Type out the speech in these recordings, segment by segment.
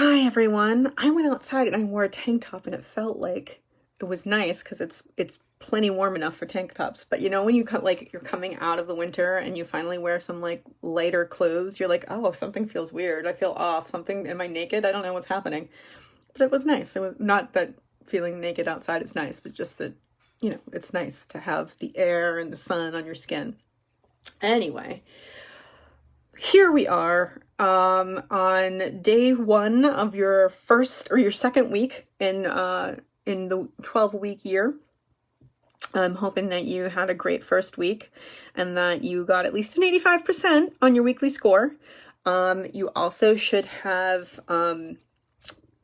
Hi everyone. I went outside and I wore a tank top and it felt like it was nice because it's plenty warm enough for tank tops. But you know when you cut like you're coming out of the winter and you finally wear some like lighter clothes, you're like, "Oh, something feels weird. I feel off. Something am I naked? I don't know what's happening." But it was nice. It was not that feeling naked outside is nice, but just that, it's nice to have the air and the sun on your skin. Anyway, here we are on day one of your first or your second week in the 12-week year. I'm hoping that you had a great first week and that you got at least an 85% on your weekly score. You also should have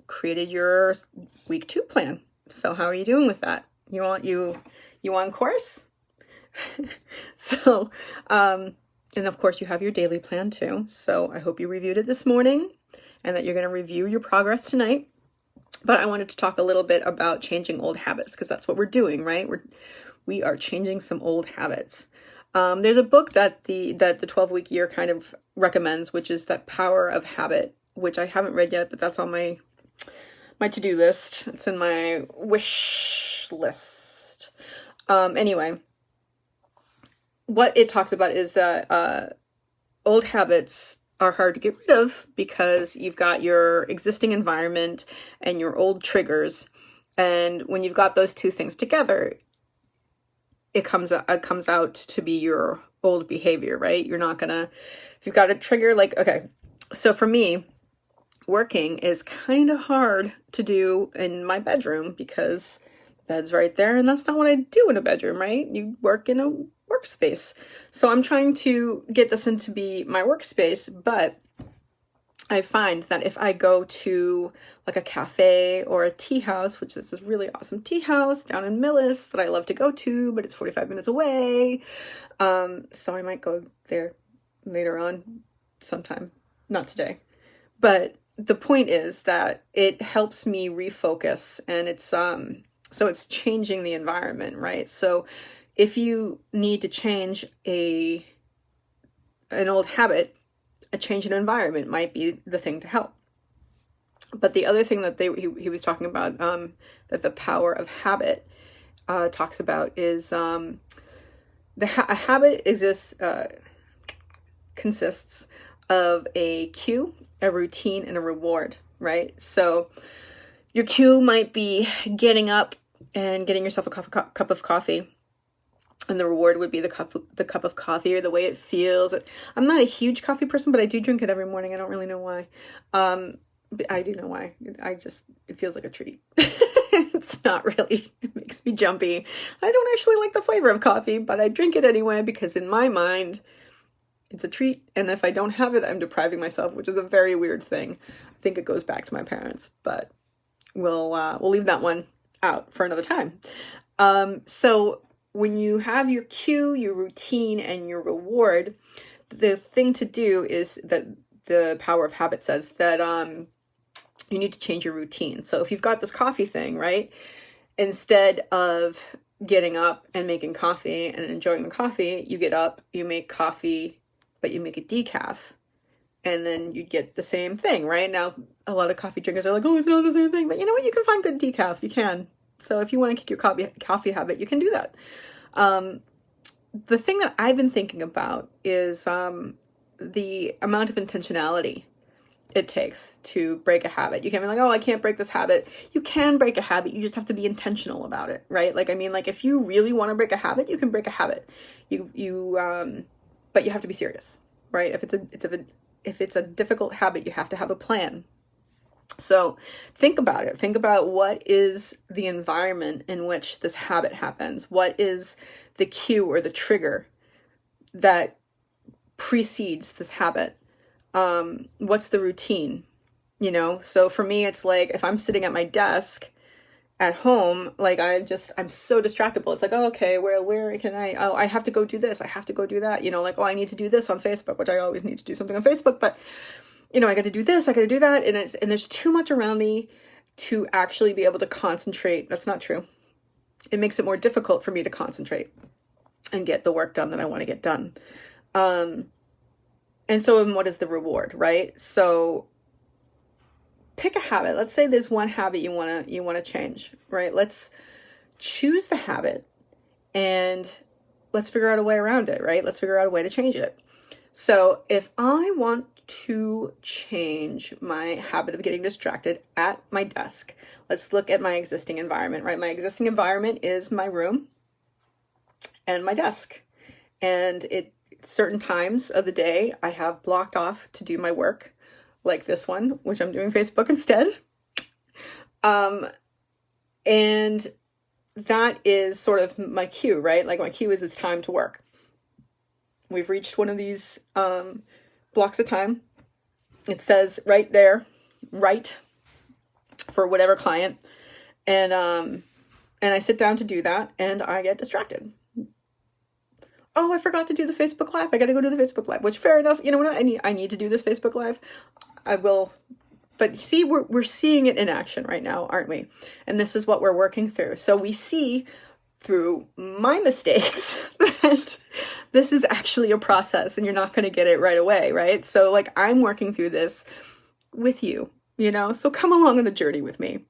created your week two plan. So how are you doing with that? You on course? So, and of course, you have your daily plan too. So I hope you reviewed it this morning and that you're going to review your progress tonight. But I wanted to talk a little bit about changing old habits because that's what we're doing, right? We are changing some old habits. There's a book that the 12-week year kind of recommends, which is that Power of Habit, which I haven't read yet, but that's on my to-do list. It's in my wish list. Anyway, what it talks about is that old habits are hard to get rid of because you've got your existing environment and your old triggers. And when you've got those two things together, it comes out to be your old behavior, right? You're not gonna, if you've got a trigger, like, okay, so for me, working is kind of hard to do in my bedroom because bed's right there and that's not what I do in a bedroom, right? You work in a workspace. So I'm trying to get this into be my workspace, but I find that if I go to like a cafe or a tea house, which is this really awesome tea house down in Millis that I love to go to, but it's 45 minutes away. So I might go there later on sometime, not today. But the point is that it helps me refocus and so it's changing the environment, right? So if you need to change an old habit, a change in environment might be the thing to help. But the other thing that he was talking about, that the Power of Habit talks about is a habit consists of a cue, a routine, and a reward, right? So your cue might be getting up and getting yourself a cup of coffee. And the reward would be the cup of coffee or the way it feels. I'm not a huge coffee person, but I do drink it every morning. I don't really know why. But I do know why. It feels like a treat. It's not really, it makes me jumpy. I don't actually like the flavor of coffee, but I drink it anyway because in my mind, it's a treat. And if I don't have it, I'm depriving myself, which is a very weird thing. I think it goes back to my parents, but we'll leave that one out for another time. So when you have your cue, your routine, and your reward, the thing to do is that the Power of Habit says that you need to change your routine. So if you've got this coffee thing, right? Instead of getting up and making coffee and enjoying the coffee, you get up, you make coffee, but you make it decaf. And then you get the same thing, right? Now, a lot of coffee drinkers are like, oh, it's not the same thing. But you know what? You can find good decaf. You can. So if you want to kick your coffee habit, you can do that. The thing that I've been thinking about is the amount of intentionality it takes to break a habit. You can't be like, oh, I can't break this habit. You can break a habit. You just have to be intentional about it, right? Like, I mean, like if you really want to break a habit, you can break a habit. But you have to be serious, right? If it's a difficult habit, you have to have a plan. So think about it. Think about what is the environment in which this habit happens. What is the cue or the trigger that precedes this habit? What's the routine? So for me, it's like if I'm sitting at my desk at home, like I'm so distractible. It's like, oh, okay, where can I have to go do this. I have to go do that. Like, oh, I need to do this on Facebook, which I always need to do something on Facebook, but I got to do this, I got to do that. And there's too much around me to actually be able to concentrate. That's not true. It makes it more difficult for me to concentrate and get the work done that I want to get done. And so what is the reward, right? So pick a habit. Let's say there's one habit you want to change, right? Let's choose the habit and let's figure out a way around it, right? Let's figure out a way to change it. So if I want to change my habit of getting distracted at my desk, let's look at my existing environment, right? My existing environment is my room and my desk. And certain times of the day I have blocked off to do my work, like this one, which I'm doing Facebook instead. And that is sort of my cue, right? Like my cue is it's time to work. We've reached one of these blocks of time. It says right there, right, for whatever client. And I sit down to do that and I get distracted. Oh, I forgot to do the Facebook Live. I got to go do the Facebook Live, which fair enough. You know what? I need to do this Facebook Live. I will. But see, we're seeing it in action right now, aren't we? And this is what we're working through. So we see through my mistakes that this is actually a process and you're not going to get it right away, right? So like I'm working through this with you, you know? So come along on the journey with me.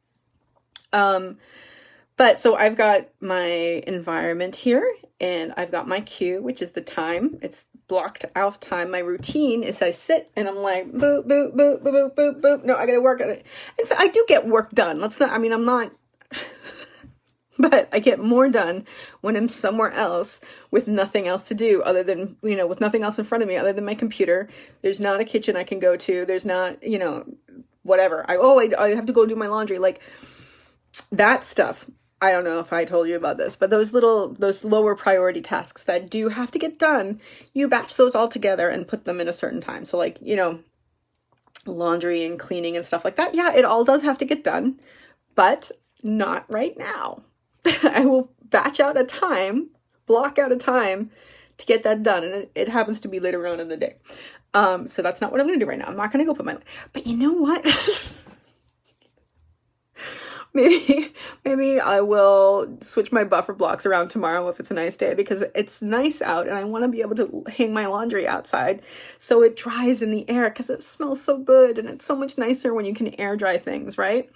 But so I've got my environment here and I've got my cue, which is the time. It's blocked out time. My routine is I sit and I'm like, boop, boop, boop, boop, boop, boop, boop. No, I got to work on it. And so I do get work done. I'm not, but I get more done when I'm somewhere else with nothing else to do other than, with nothing else in front of me other than my computer. There's not a kitchen I can go to. There's not, whatever. I have to go do my laundry. Like that stuff. I don't know if I told you about this, but those lower priority tasks that do have to get done, you batch those all together and put them in a certain time. So like, laundry and cleaning and stuff like that. Yeah, it all does have to get done, but not right now. I will batch out a time, block out a time to get that done. And it happens to be later on in the day. So that's not what I'm going to do right now. I'm not going to go put but you know what? Maybe I will switch my buffer blocks around tomorrow if it's a nice day because it's nice out and I want to be able to hang my laundry outside so it dries in the air because it smells so good and it's so much nicer when you can air dry things, right?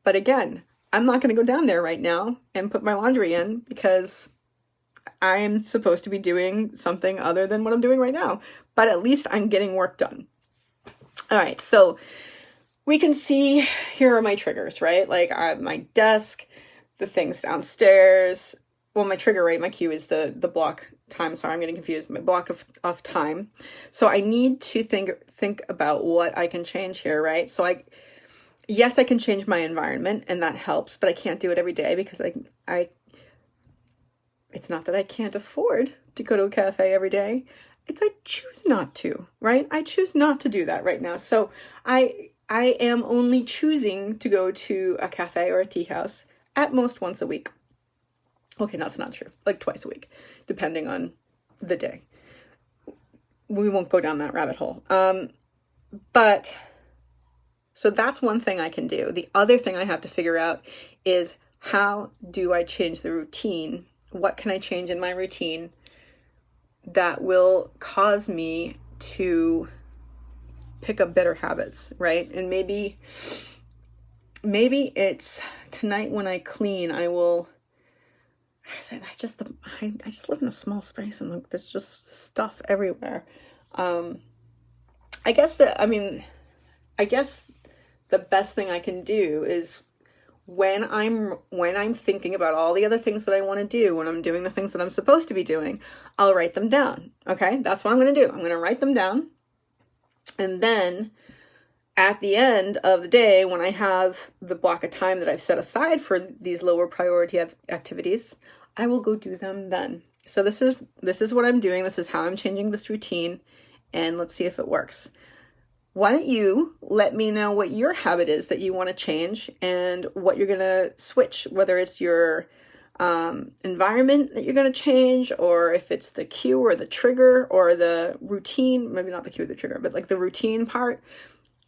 But again, I'm not going to go down there right now and put my laundry in because I am supposed to be doing something other than what I'm doing right now. But at least I'm getting work done. All right, so we can see, here are my triggers, right? Like I have my desk, the things downstairs. Well, my trigger, right? My cue is the block time. Sorry, I'm getting confused. My block of time. So I need to think about what I can change here, right? So yes, I can change my environment and that helps, but I can't do it every day because it's not that I can't afford to go to a cafe every day. It's I choose not to, right? I choose not to do that right now. So I am only choosing to go to a cafe or a tea house at most once a week. Okay, that's not true. Like twice a week, depending on the day. We won't go down that rabbit hole. But so that's one thing I can do. The other thing I have to figure out is how do I change the routine? What can I change in my routine that will cause me to pick up better habits, right? And maybe it's tonight when I clean, I just live in a small space and there's just stuff everywhere. I guess the best thing I can do is when I'm thinking about all the other things that I want to do, when I'm doing the things that I'm supposed to be doing, I'll write them down. Okay, that's what I'm going to do. I'm going to write them down. And then at the end of the day, when I have the block of time that I've set aside for these lower priority activities, I will go do them then. So this is what I'm doing. This is how I'm changing this routine. And let's see if it works. Why don't you let me know what your habit is that you want to change and what you're going to switch, whether it's your environment that you're going to change, or if it's the cue or the trigger or the routine, maybe not the cue or the trigger, but like the routine part.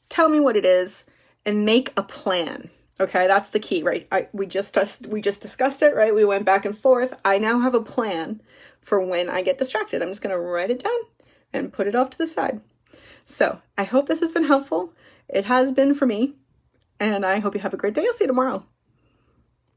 Tell me what it is and make a plan. Okay, that's the key, right? We just discussed it, right? We went back and forth. I now have a plan for when I get distracted. I'm just going to write it down and put it off to the side. So I hope this has been helpful. It has been for me. and I hope you have a great day. I'll see you tomorrow.